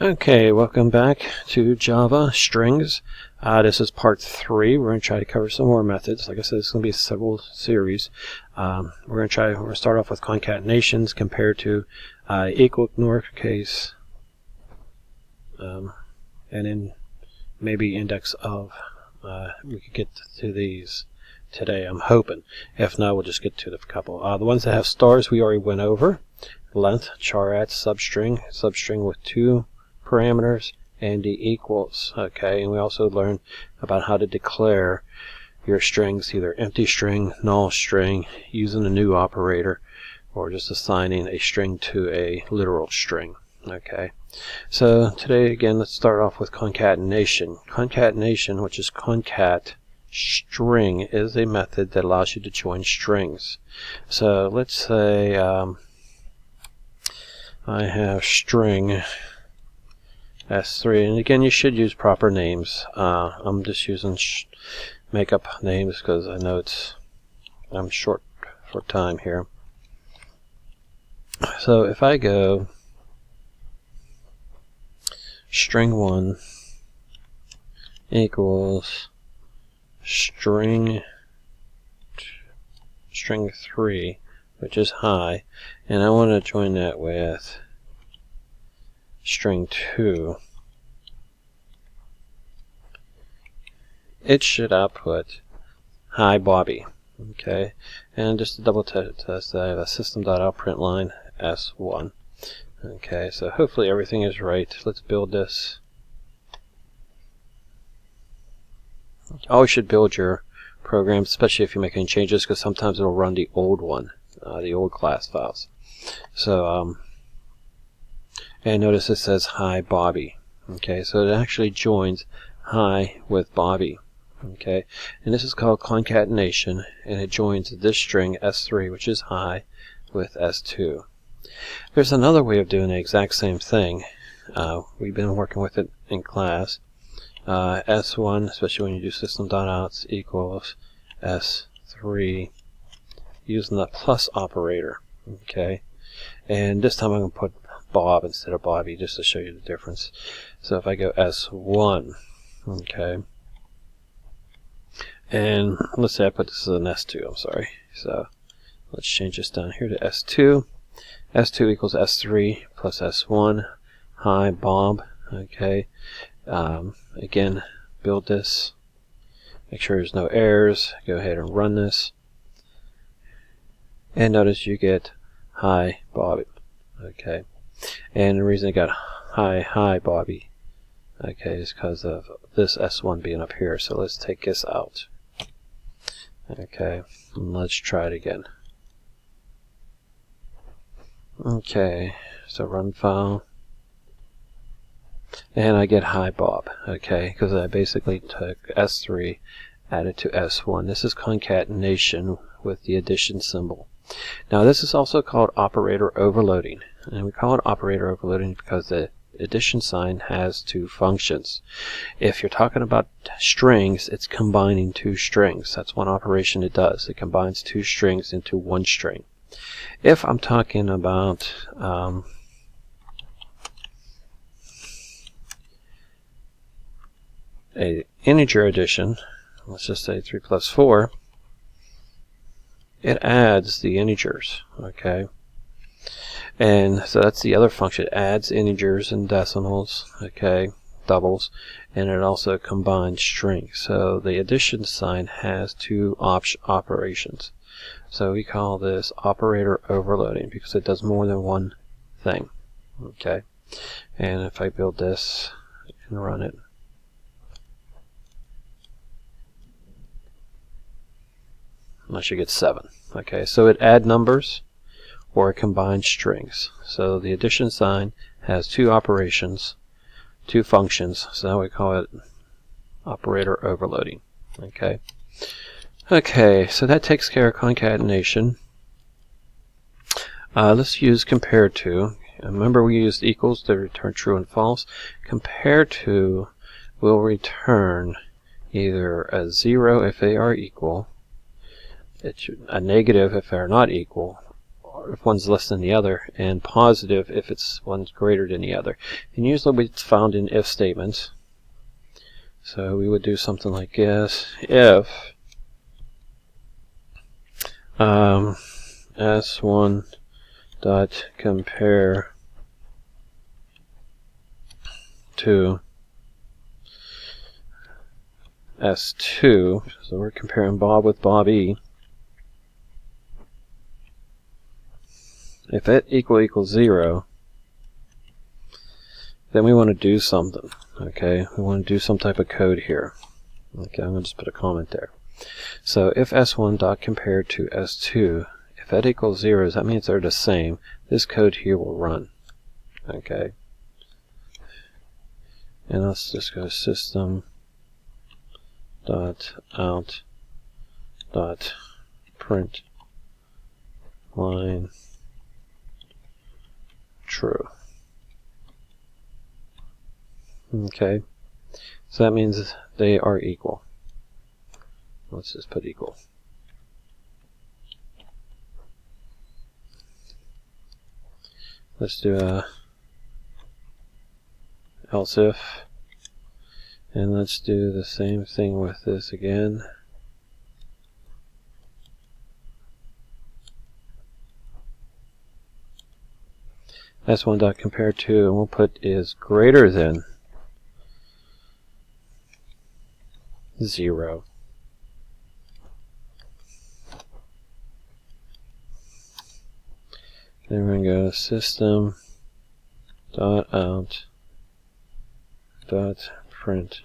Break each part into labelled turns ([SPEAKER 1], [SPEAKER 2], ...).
[SPEAKER 1] Okay, welcome back to Java strings. This is part 3. We're going to try to cover some more methods. Like I said, it's going to be several series. We're going to start off with concatenations compared to equal ignore case, and then maybe index of. We could get to these today, I'm hoping. If not, we'll just get to the couple. The ones that have stars we already went over. Length, char at, substring with 2 parameters, and the equals. Okay, and we also learned about how to declare your strings, either empty string, null string, using a new operator, or just assigning a string to a literal string. Okay, so today again, let's start off with concatenation. Concatenation, which is concat string, is a method that allows you to join strings. So let's say I have string S3, and again, you should use proper names. I'm just using make-up names because I know I'm short for time here. So if I go string1 equals string 3, which is high, and I want to join that with string 2, it should output hi Bobby. Okay, and just to double test, I have a system.out.println S1. Okay, so hopefully everything is right. Let's build this. Always should build your program, especially if you're making changes, because sometimes it'll run the old one, the old class files. So and notice it says hi Bobby. Okay, so it actually joins hi with Bobby. Okay, and this is called concatenation, and it joins this string S3, which is hi, with S2. There's another way of doing the exact same thing. We've been working with it in class. S1, especially when you do system.out equals S3, using the plus operator. Okay, and this time I'm going to put Bob instead of Bobby just to show you the difference. So if I go S1, okay, and let's say I put this as an S2, I'm sorry. So let's change this down here to S2. S2 equals S3 plus S1. Hi Bob. Okay, again, build this. Make sure there's no errors. Go ahead and run this. And notice you get hi Bobby. Okay, and the reason I got hi Bobby, okay, is because of this S1 being up here. So let's take this out. Okay, and let's try it again. Okay, so run file, and I get hi Bob. Okay, because I basically took S3, added to S1. This is concatenation with the addition symbol. Now this is also called operator overloading, and we call it operator overloading because the addition sign has 2 functions. If you're talking about strings, it's combining 2 strings. That's one operation it does. It combines 2 strings into 1 string. If I'm talking about a integer addition, let's just say 3 plus 4, it adds the integers. Okay, and so that's the other function. It adds integers and decimals, okay, doubles, and it also combines strings. So the addition sign has 2 operations. So we call this operator overloading because it does more than one thing. Okay, and if I build this and run it, I should get 7. Okay, so it adds numbers or it combines strings. So the addition sign has 2 operations, 2 functions. So now we call it operator overloading. Okay. Okay, so that takes care of concatenation. Let's use compare to. Remember, we used equals to return true and false. Compare to will return either a 0 if they are equal, a negative if they are not equal, if one's less than the other, and positive if one's greater than the other. And usually it's found in if statements. So we would do something like this: if S1 dot compare to S2, so we're comparing Bob with Bobby. If that equals 0, then we want to do something. Okay, we want to do some type of code here. Okay, I'm going to just put a comment there. So if S1 dot compare to S2, if that equals 0, that means they're the same. This code here will run. Okay, and let's just go system dot out dot print line true. Okay, so that means they are equal. Let's just put equal. Let's do a else if, and let's do the same thing with this again. S1 dot compare to, and we'll put is greater than 0. Then we're going to go system dot out dot print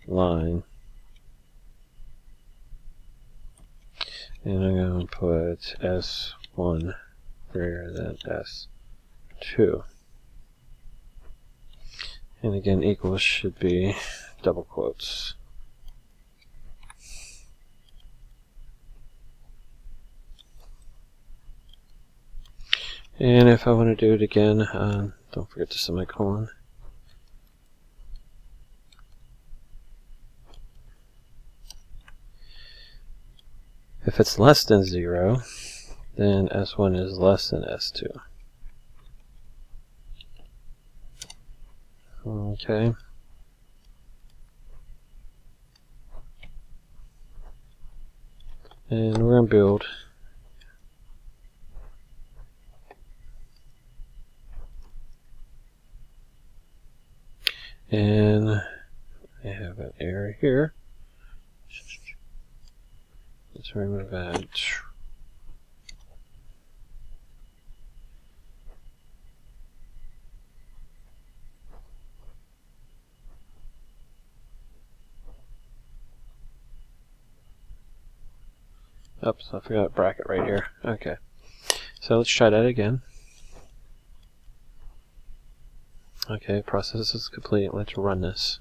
[SPEAKER 1] line, and I'm going to put S1 greater than S2, and again equals should be double quotes. And if I want to do it again, don't forget the semicolon. If it's less than 0, then S1 is less than S2. Okay. And we're going to build. And I have an error here. Let's remove that. Oops, I forgot a bracket right here. Okay. So let's try that again. Okay, process is complete. Let's run this.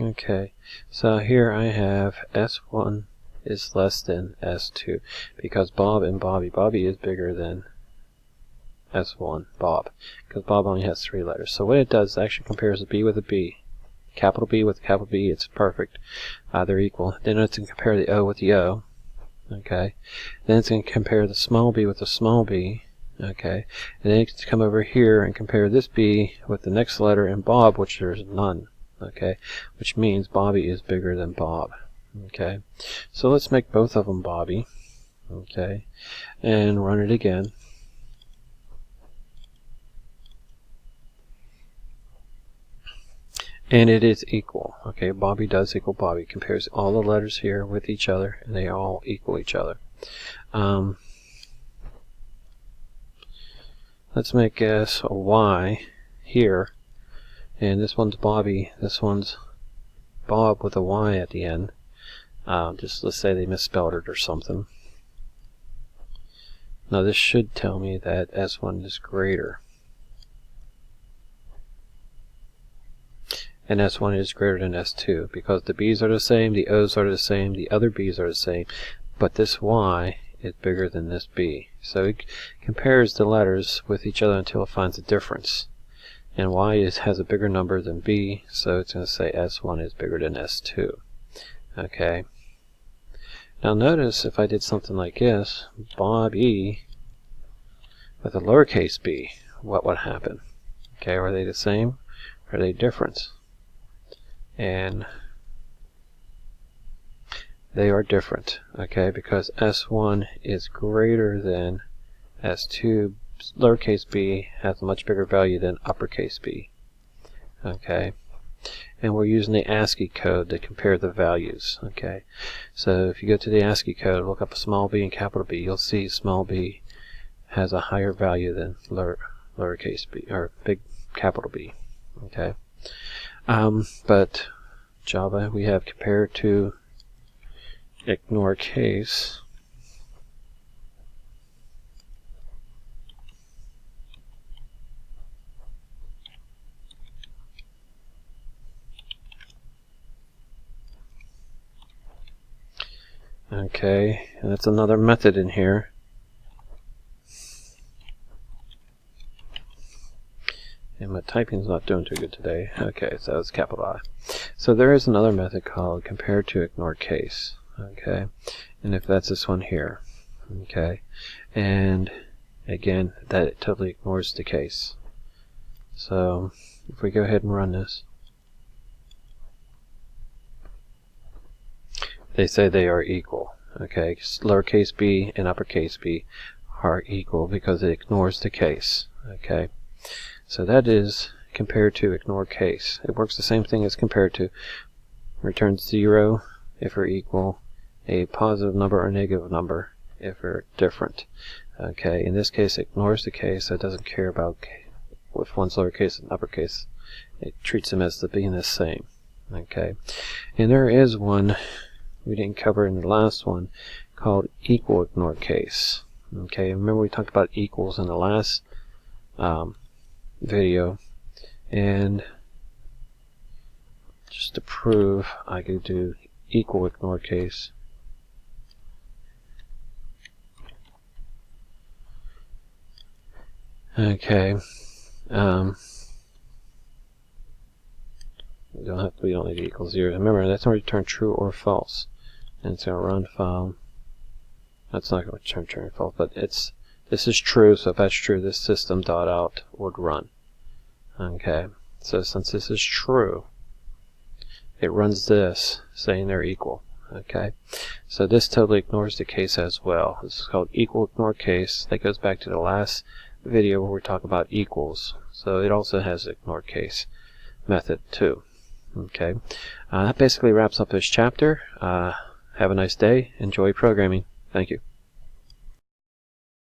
[SPEAKER 1] Okay, so here I have S1 is less than S2 because Bob and Bobby is bigger than S1, Bob, because Bob only has 3 letters. So what it does is actually compares a B with a B, capital B with capital B. It's perfect. They're equal. Then it's going to compare the O with the O. Okay. Then it's going to compare the small b with the small b. Okay, and then you can come over here and compare this B with the next letter in Bob, which there's none. Okay, which means Bobby is bigger than Bob. Okay, so let's make both of them Bobby. Okay, and run it again. And it is equal. Okay, Bobby does equal Bobby. Compares all the letters here with each other, and they all equal each other. Let's make S a Y here, and this one's Bobby, this one's Bob with a Y at the end. Just let's say they misspelled it or something. Now this should tell me that S1 is greater. And S1 is greater than S2 because the B's are the same, the O's are the same, the other B's are the same, but this Y is bigger than this B. So it compares the letters with each other until it finds a difference. And Y has a bigger number than B, so it's going to say S1 is bigger than S2. Okay. Now notice if I did something like this, Bobby with a lowercase b, what would happen? Okay, are they the same? Are they different? And they are different, okay, because S1 is greater than S2. Lowercase b has a much bigger value than uppercase b, okay, and we're using the ASCII code to compare the values, okay. So if you go to the ASCII code, look up small b and capital B, you'll see small b has a higher value than lowercase b, or big capital B, okay. But Java, we have compare to ignore case. Okay, and that's another method in here. And my typing's not doing too good today. Okay, so it's capital I. So there is another method called compare to ignore case. Okay, and if that's this one here. Okay, and again, that totally ignores the case. So if we go ahead and run this, they say they are equal. Okay, lowercase b and uppercase b are equal because it ignores the case. Okay, so that is compare to ignore case. It works the same thing as compare to. Returns 0 if they're equal, a positive number or negative number if they're different. Okay, in this case it ignores the case, so it doesn't care about if one's lowercase and uppercase. It treats them as being the same. Okay, and there is one we didn't cover in the last one called equal ignore case. Okay, remember we talked about equals in the last video, and just to prove, I could do equal ignore case. Okay, we don't need to equal 0. Remember, that's going to return true or false, and it's going to run file. That's not going to return true or false, but this is true. So if that's true, this system.out would run. Okay, so since this is true, it runs this saying they're equal. Okay, so this totally ignores the case as well. This is called equal ignore case. That goes back to the last video where we talk about equals. So it also has ignore case method too. Okay, that basically wraps up this chapter. Have a nice day. Enjoy programming. Thank you.